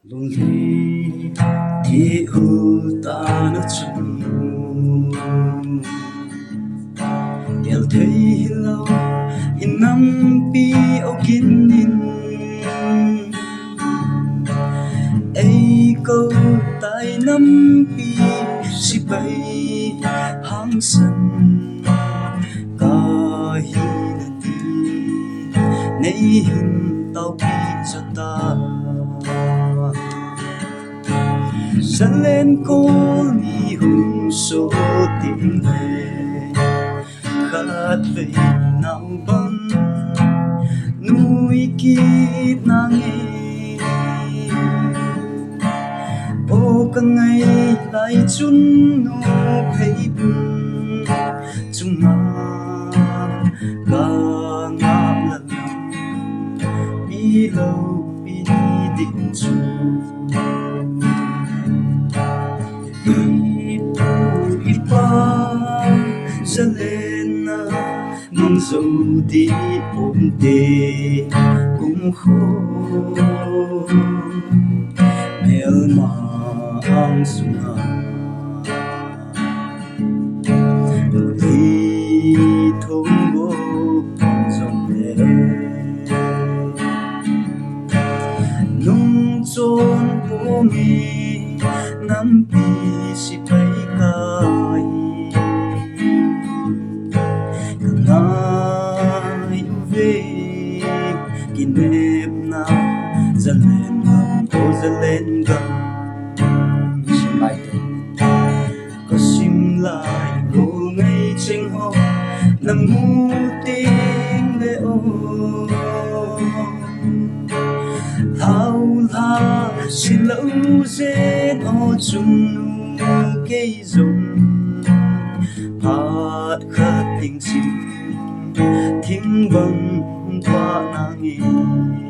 Lonely thì hư ta nó chung Del thấy lâu in năm pi au kín in ấy câu tai năm pi si bay hang sân ca hi na đi nay hin tao pi cho ta dẫn lên cô ni hùng số tiếng về khát về nào băng nuôi kiếp nàng nghe ô cả ngày lại chun nô thấy buồn chung mà cả ngã lần bi lâu bi định chung Selena nung dấu đi ôm tê cũng khô mel mà ang sunga đi thông vô dòng lệ nung chôn bố mi năm pi si bay kai ai về kỷ niệm nào dần lên gần tôi dần lên gần xin lại có xin lại cô ngay trên họ nằm ngu tiếng để ô thao tha xin lỡ dễ ô chung cây dùng hát khát tình xin thiên vâng qua nàng